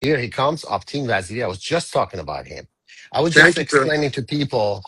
Here he comes, Optin Waziri. I was just talking about him. I was just Thank you, sir. explaining to people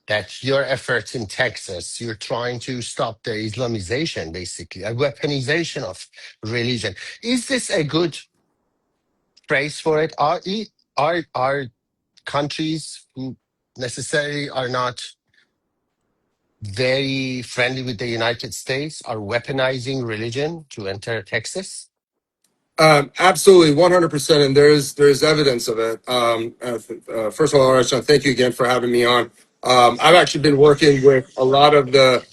that your efforts in Texas, you're trying to stop the Islamization, basically, a weaponization of religion. Is this a good phrase for it? Are countries who necessarily are not very friendly with the United States are weaponizing religion to enter Texas? Absolutely, 100%, and there's evidence of it. First of all, Arshad, thank you again for having me on. I've actually been working with a lot of the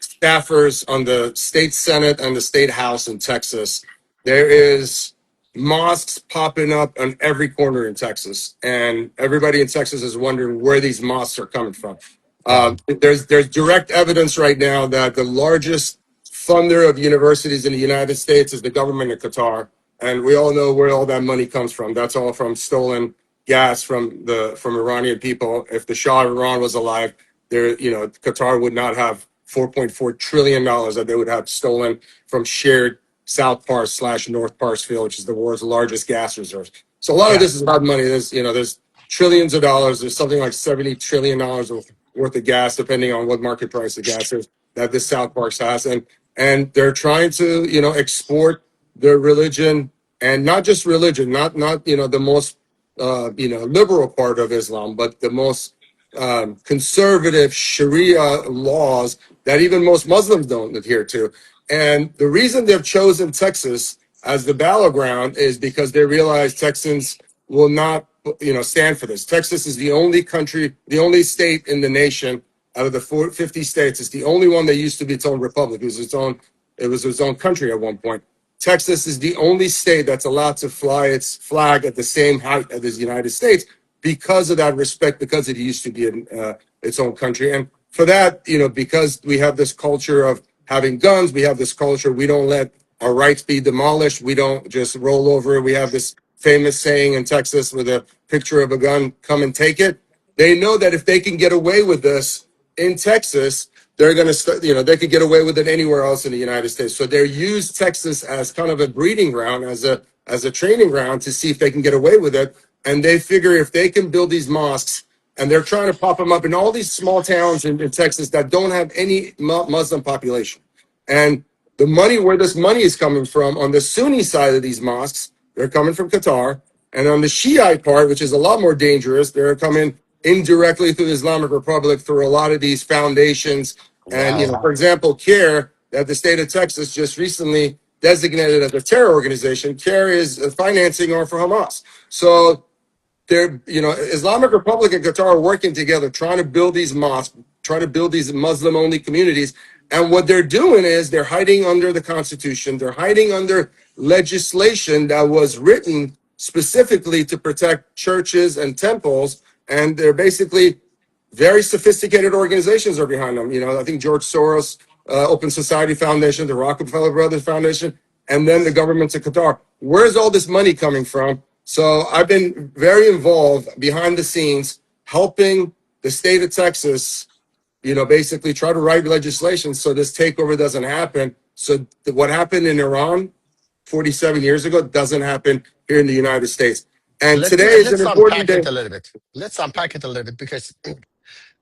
staffers on the state senate and the state house in Texas. There is mosques popping up on every corner in Texas, and everybody in Texas is wondering where these mosques are coming from. Wow. There's direct evidence right now that the largest funder of universities in the United States is the government of Qatar, and we all know where all that money comes from. That's all from stolen gas from Iranian people. If the Shah of Iran was alive, Qatar would not have $4.4 trillion that they would have stolen from shared South Pars / North Pars field, which is the world's largest gas reserves. So a lot of Yeah. this is about money. There's trillions of dollars. There's something like $70 trillion worth of gas, depending on what market price the gas is, that this South Park has. And they're trying to, export their religion, and not just religion, not the most liberal part of Islam, but the most conservative Sharia laws that even most Muslims don't adhere to. And the reason they've chosen Texas as the battleground is because they realize Texans will not, stand for this. Texas is the only country, the only state in the nation out of the 50 states. It's the only one that used to be its own republic. It was its own country at one point. Texas is the only state that's allowed to fly its flag at the same height as the United States because of that respect, because it used to be its own country. And for that, because we have this culture of having guns, we have this culture, we don't let our rights be demolished. We don't just roll over. We have this famous saying in Texas with a picture of a gun, come and take it. They know that if they can get away with this in Texas, they're going to start, they could get away with it anywhere else in the United States. So they use Texas as kind of a breeding ground, as a training ground to see if they can get away with it. And they figure if they can build these mosques, and they're trying to pop them up in all these small towns in Texas that don't have any Muslim population. And the money, where this money is coming from on the Sunni side of these mosques, they're coming from Qatar. And on the Shiite part, which is a lot more dangerous, they're coming indirectly through the Islamic Republic through a lot of these foundations. And, Wow. for example, CARE, that the state of Texas just recently designated as a terror organization, CARE is a financing arm for Hamas. So Islamic Republic and Qatar are working together, trying to build these mosques, trying to build these Muslim-only communities. And what they're doing is they're hiding under the Constitution. They're hiding under legislation that was written specifically to protect churches and temples. And they're basically very sophisticated organizations are behind them. I think George Soros, Open Society Foundation, the Rockefeller Brothers Foundation, and then the governments of Qatar. Where's all this money coming from? So I've been very involved behind the scenes, helping the state of Texas, basically try to write legislation so this takeover doesn't happen. So what happened in Iran 47 years ago doesn't happen here in the United States. And today is an Let's important unpack day. it a little bit. Let's unpack it a little bit because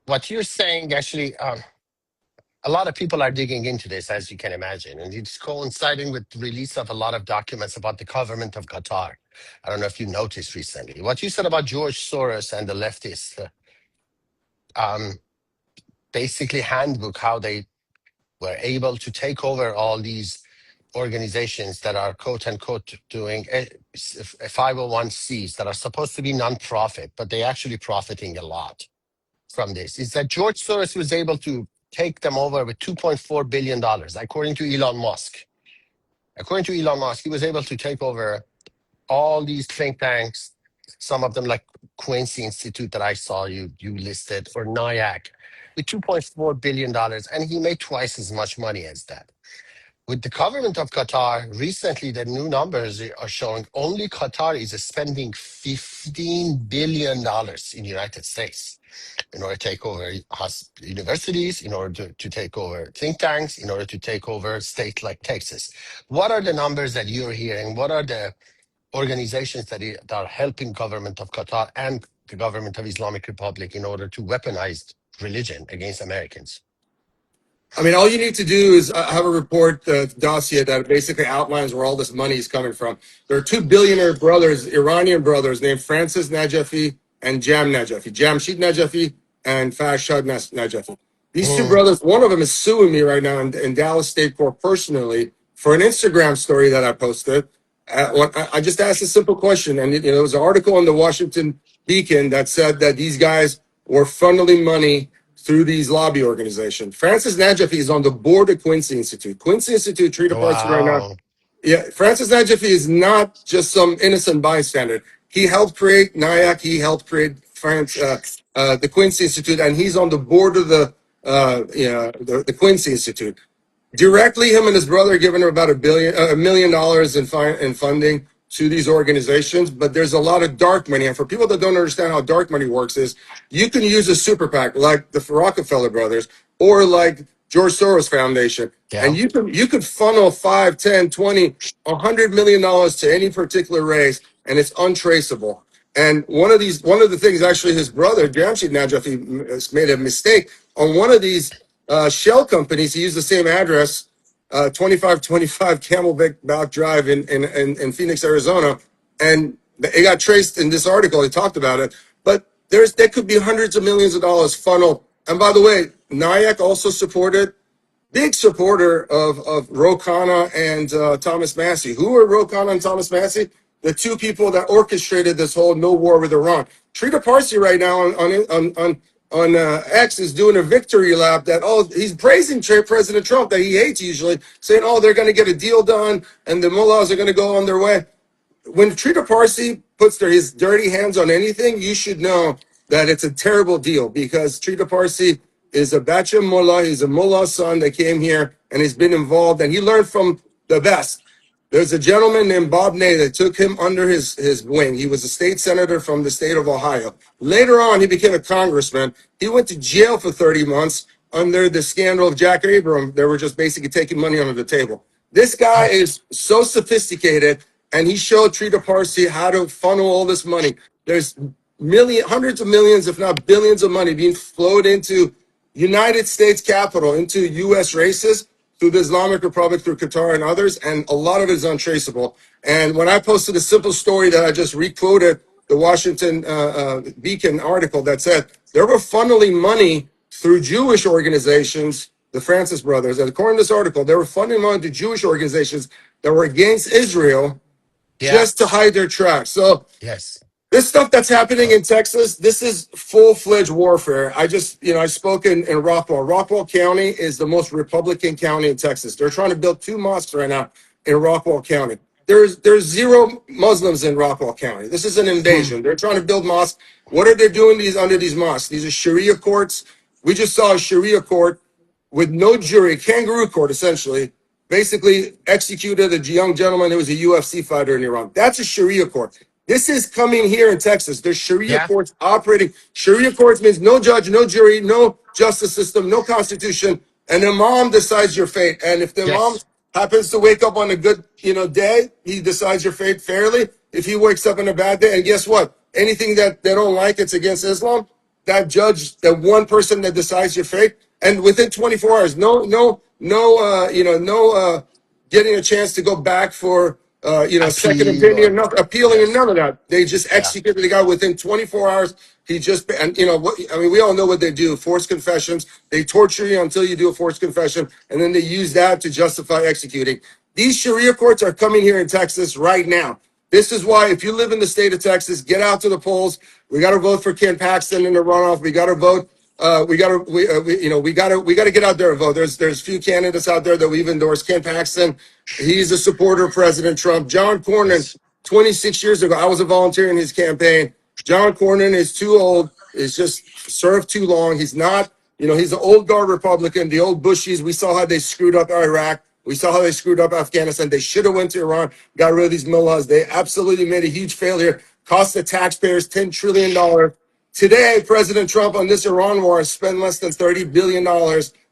what you're saying actually, a lot of people are digging into this, as you can imagine, and it's coinciding with the release of a lot of documents about the government of Qatar. I don't know if you noticed recently what you said about George Soros and the leftists. Um, basically, handbook how they were able to take over all these organizations that are quote unquote doing 501c's that are supposed to be non-profit, but they actually profiting a lot from this. Is that George Soros was able to take them over with $2.4 billion, according to Elon Musk. According to Elon Musk, he was able to take over all these think tanks, some of them like Quincy Institute that I saw you listed, or NIAC, with $2.4 billion, and he made twice as much money as that. With the government of Qatar, recently the new numbers are showing only Qatar is spending $15 billion in the United States in order to take over universities, in order to take over think tanks, in order to take over states like Texas. What are the numbers that you're hearing? What are the organizations that are helping government of Qatar and the government of Islamic Republic in order to weaponize religion against Americans. I mean, all you need to do is have a report dossier that basically outlines where all this money is coming from. There are two billionaire brothers, Iranian brothers, named Francis Najafi and Jamshid Najafi and Fashad Najafi. These two brothers, one of them is suing me right now in Dallas State Court personally for an Instagram story that I posted. I just asked a simple question, and there was an article in the Washington Beacon that said that these guys were funneling money through these lobby organizations. Francis Najafi is on the board of Quincy Institute. Quincy Institute treat a person right now. Wow. Yeah, Francis Najafi is not just some innocent bystander. He helped create NIAC. He helped create the Quincy Institute, and he's on the board of the Quincy Institute. Directly, him and his brother are giving about $1 million in funding to these organizations, but there's a lot of dark money. And for people that don't understand how dark money works is you can use a super PAC like the Rockefeller brothers or like George Soros Foundation. Yeah. And you could funnel 5, 10, 20, $100 million to any particular race, and it's untraceable. And one of the things, actually, his brother, Jamshid Najafi, made a mistake on one of these shell companies. He used the same address, 2525 Camelback Drive in Phoenix, Arizona. And it got traced in this article. He talked about it. But there could be hundreds of millions of dollars funneled. And by the way, NIAC also supported, big supporter of Ro Khanna and Thomas Massie. Who are Ro Khanna and Thomas Massie? The two people that orchestrated this whole no war with Iran. Trita Parsi right now on X is doing a victory lap that, he's praising President Trump that he hates usually, saying, they're going to get a deal done and the mullahs are going to go on their way. When Trita Parsi puts his dirty hands on anything, you should know that it's a terrible deal because Trita Parsi is a Bacha mullah. He's a mullah's son that came here and he's been involved and he learned from the best. There's a gentleman named Bob Ney that took him under his wing. He was a state senator from the state of Ohio. Later on, he became a congressman. He went to jail for 30 months under the scandal of Jack Abrams. They were just basically taking money under the table. This guy is so sophisticated, and he showed Trita Parsi how to funnel all this money. There's hundreds of millions, if not billions of money being flowed into United States Capitol, into U.S. races, through the Islamic Republic, through Qatar and others, and a lot of it is untraceable. And when I posted a simple story that I just requoted, the Washington Beacon article that said they were funneling money through Jewish organizations, the Francis brothers, and according to this article, they were funneling money to Jewish organizations that were against Israel just to hide their tracks. So yes. This stuff that's happening in Texas, this is full-fledged warfare. I spoke in Rockwall. Rockwall County is the most Republican county in Texas. They're trying to build 2 mosques right now in Rockwall County. There's 0 Muslims in Rockwall County. This is an invasion. They're trying to build mosques. What are they doing under these mosques? These are Sharia courts. We just saw a Sharia court with no jury, kangaroo court essentially, basically executed a young gentleman who was a UFC fighter in Iran. That's a Sharia court. This is coming here in Texas. There's Sharia courts operating. Sharia courts means no judge, no jury, no justice system, no constitution. And the imam decides your fate. And if the imam happens to wake up on a good, day, he decides your fate fairly. If he wakes up on a bad day, and guess what? Anything that they don't like, it's against Islam. That judge, that one person that decides your fate, and within 24 hours, no, getting a chance to go back for. Second opinion, appealing, and none of that. They just executed the guy within 24 hours. He just, and we all know what they do. Forced confessions. They torture you until you do a forced confession, and then they use that to justify executing. These Sharia courts are coming here in Texas right now. This is why, if you live in the state of Texas, get out to the polls. We got to vote for Ken Paxton in the runoff. We got to vote. We got to get out there and vote. There's few candidates out there that we've endorsed. Ken Paxton, he's a supporter of President Trump. John Cornyn, 26 years ago, I was a volunteer in his campaign. John Cornyn is too old. Is just served too long. He's not. He's an old guard Republican. The old Bushies. We saw how they screwed up Iraq. We saw how they screwed up Afghanistan. They should have went to Iran, got rid of these mullahs. They absolutely made a huge failure. Cost the taxpayers $10 trillion. Today, President Trump on this Iran war has spent less than $30 billion.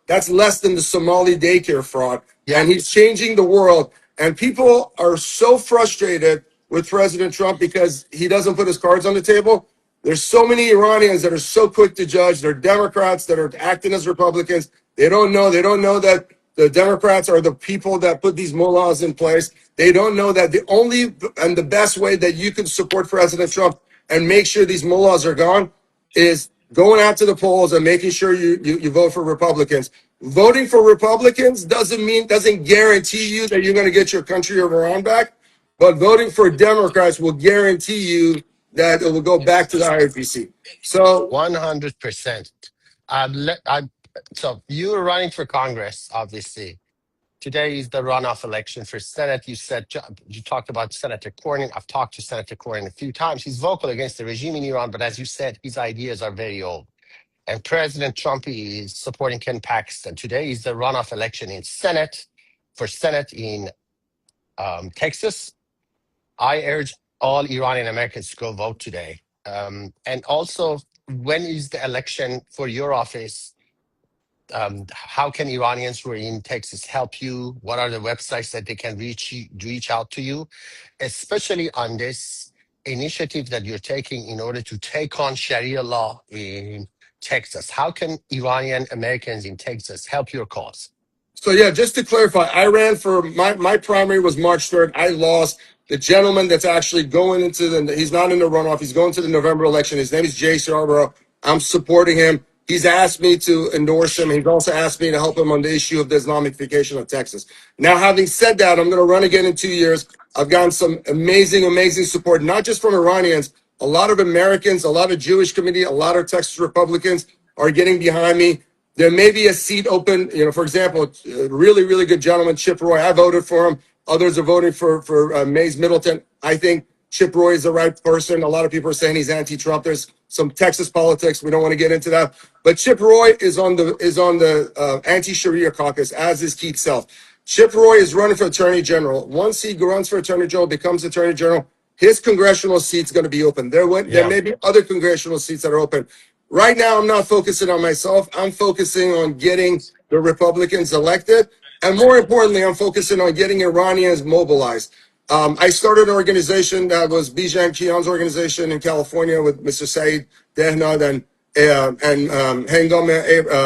That's less than the Somali daycare fraud. And he's changing the world. And people are so frustrated with President Trump because he doesn't put his cards on the table. There's so many Iranians that are so quick to judge. They're Democrats that are acting as Republicans. They don't know. They don't know that the Democrats are the people that put these mullahs in place. They don't know that the only and the best way that you can support President Trump and make sure these mullahs are gone is going out to the polls and making sure you vote for Republicans. Voting for Republicans doesn't guarantee you that you're going to get your country of Iran back, but voting for Democrats will guarantee you that it will go back to the IRGC. So 100%. So you're running for Congress, obviously. Today is the runoff election for Senate. You talked about Senator Cornyn. I've talked to Senator Cornyn a few times. He's vocal against the regime in Iran, but as you said, his ideas are very old. And President Trump is supporting Ken Paxton. Today is the runoff election in Senate in Texas. I urge all Iranian Americans to go vote today. And also, when is the election for your office? How can Iranians who are in Texas help you? What are the websites that they can reach out to you, especially on this initiative that you're taking in order to take on Sharia law in Texas? How can Iranian Americans in Texas help your cause? So yeah, just to clarify, I ran for my primary was March 3rd. I lost. The gentleman that's actually going into he's not in the runoff. He's going to the November election. His name is Jay Scarborough. I'm supporting him. He's asked me to endorse him. He's also asked me to help him on the issue of the Islamification of Texas. Now, having said that, I'm going to run again in 2 years. I've gotten some amazing support, not just from Iranians, a lot of Americans, a lot of Jewish community, a lot of Texas Republicans are getting behind me. There may be a seat open. For example, a really good gentleman, Chip Roy. I voted for him. Others are voting for Mays Middleton. I think Chip Roy is the right person. A lot of people are saying he's anti-Trump. There's some Texas politics. We don't want to get into that. But Chip Roy is on the anti-Sharia caucus, as is Keith Self. Chip Roy is running for Attorney General. Once he runs for Attorney General, becomes Attorney General, his congressional seat's going to be open. There may be other congressional seats that are open. Right now, I'm not focusing on myself. I'm focusing on getting the Republicans elected. And more importantly, I'm focusing on getting Iranians mobilized. I started an organization that was Bijan Kian's organization in California with Mr. Saeed Dehnad and Hangam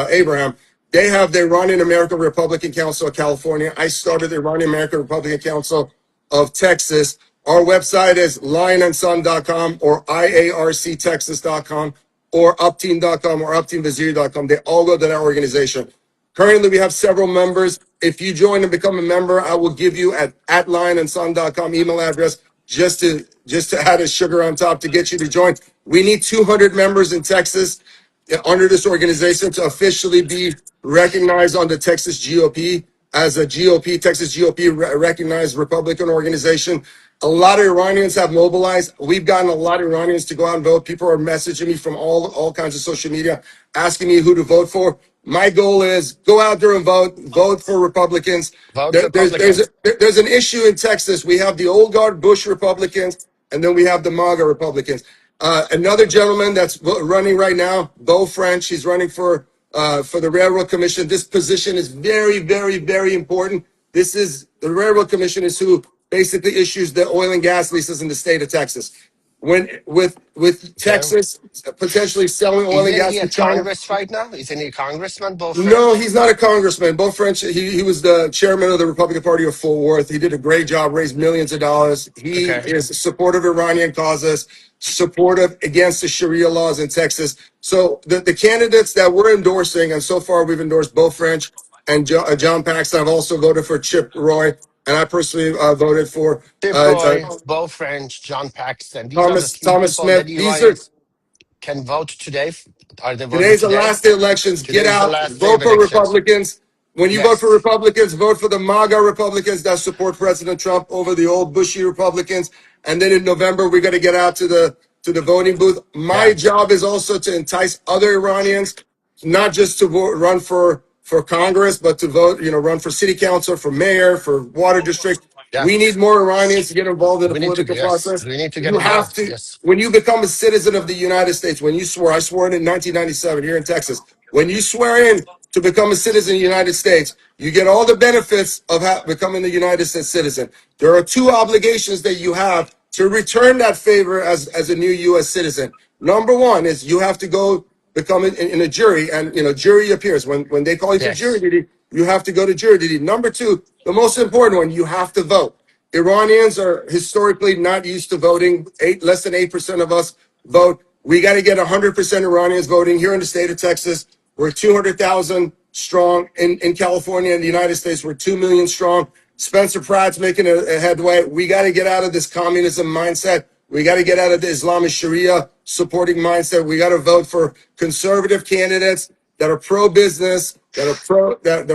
Abraham. They have the Iranian American Republican Council of California. I started the Iranian American Republican Council of Texas. Our website is lionandson.com or iarctexas.com or optin.com or optinvaziri.com. They all go to that organization. Currently, we have several members. If you join and become a member, I will give you at lionandson.com email address just to add a sugar on top to get you to join. We need 200 members in Texas under this organization to officially be recognized on the Texas GOP as a Texas GOP recognized Republican organization. A lot of Iranians have mobilized. We've gotten a lot of Iranians to go out and vote. People are messaging me from all kinds of social media, asking me who to vote for. My goal is go out there and vote for Republicans. There's an issue in Texas. We have the old guard Bush Republicans, and then we have the MAGA Republicans. Another gentleman that's running right now, Beau French, he's running for the Railroad Commission. This position is very important. The Railroad Commission is who basically issues the oil and gas leases in the state of Texas. With Texas potentially selling oil and gas Isn't he to a China. Congress right now? Isn't he a congressman, Beau French? No, he's not a congressman. Beau French, he was the chairman of the Republican Party of Fort Worth. He did a great job, raised millions of dollars. He is supportive of Iranian causes, supportive against the Sharia laws in Texas. So the candidates that we're endorsing, and so far we've endorsed Beau French and John Paxton. I've also voted for Chip Roy, and I personally voted for Chip Roy, Beau French, John Paxton. These are the three Thomas people that Smith. Iranians can vote today. Are they voting Today's the today? last day of elections. Get Today's the out, last day vote of for elections. Republicans. When you vote Yes. for Republicans, vote for the MAGA Republicans that support President Trump over the old Bushy Republicans. And then in November, we're going to get out to the voting booth. My job is also to entice other Iranians, not just to run for Congress, but to vote, run for city council, for mayor, for water district. Yeah. We need more Iranians to get involved in the political process. We need to get You have involved. to, Yes. when you become a citizen of the United States, I swore in 1997 here in Texas. When you swear in to become a citizen of the United States, you get all the benefits of becoming a United States citizen. There are two obligations that you have to return that favor as a new U.S. citizen. Number one is you have to go become in a jury, and jury appears when they call you to jury Yes. duty. You have to go to jury duty. Number two, the most important one, you have to vote. Iranians are historically not used to voting. Less than 8% of us vote. We got to get 100% Iranians voting here in the state of Texas. We're 200,000 strong. In California, in the United States, we're 2 million strong. Spencer Pratt's making a headway. We got to get out of this communism mindset. We got to get out of the Islamic Sharia supporting mindset. We got to vote for conservative candidates that are pro-business, that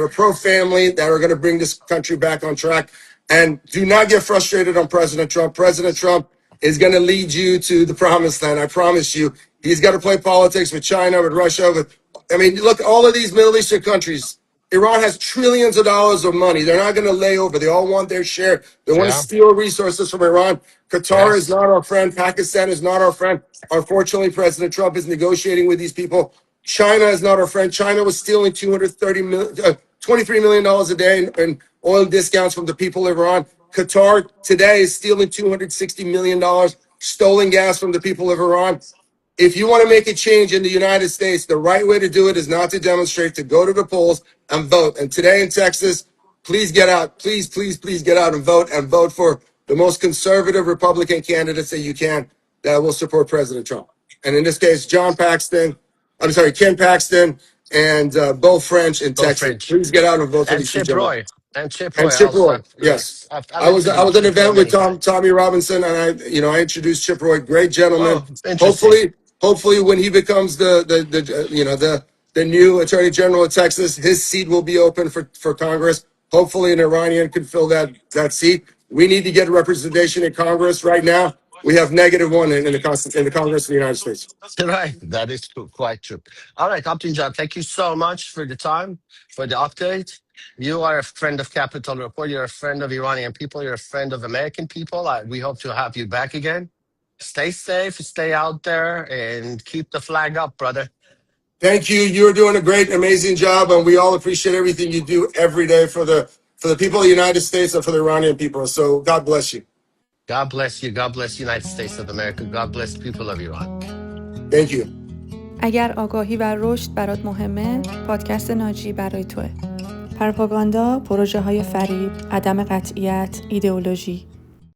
are pro-family, that are going to bring this country back on track. And do not get frustrated on President Trump. President Trump is going to lead you to the promised land. I promise you. He's got to play politics with China, with Russia, look, all of these Middle Eastern countries, Iran has trillions of dollars of money. They're not going to lay over. They all want their share. They want to Yeah. steal resources from Iran. Qatar is Yes. not our friend. Pakistan is not our friend. Unfortunately, President Trump is negotiating with these people. China is not our friend. China was stealing $23 million a day in oil discounts from the people of Iran. Qatar today is stealing $260 million stolen gas from the people of Iran. If you want to make a change in the United States, the right way to do it is not to demonstrate, to go to the polls and vote. And today in Texas, please get out. Please, please, please get out and vote for the most conservative Republican candidates that you can that will support President Trump. And in this case, Ken Paxton and Beau French in Go Texas. French. Please get out and vote for And these two Chip gentlemen. Roy. And Chip And Roy Chip also. Roy, yes. Yes. I've I was interviewed at an Chip Roy event with many times. Tommy Robinson, and I introduced Chip Roy, great gentleman. Oh, interesting. Hopefully, when he becomes the new Attorney General of Texas, his seat will be open for Congress. Hopefully, an Iranian can fill that seat. We need to get representation in Congress right now. We have -1 in the Congress of the United States. Right. That is quite true. All right, Abdin John, thank you so much for the time, for the update. You are a friend of Capital Report. You're a friend of Iranian people. You're a friend of American people. We hope to have you back again. Stay safe, stay out there, and keep the flag up, brother. Thank you. You're doing a great, amazing job, and we all appreciate everything you do every day for the people of the United States and for the Iranian people. So God bless you. God bless you. God bless the United States of America. God bless the people of Iran. Thank you. اگر آگاهی و رشد برات مهمه، پادکست ناجی برای توه. پروپاگاندا، پروژه های فریب، عدم قطعیت، ایدئولوژی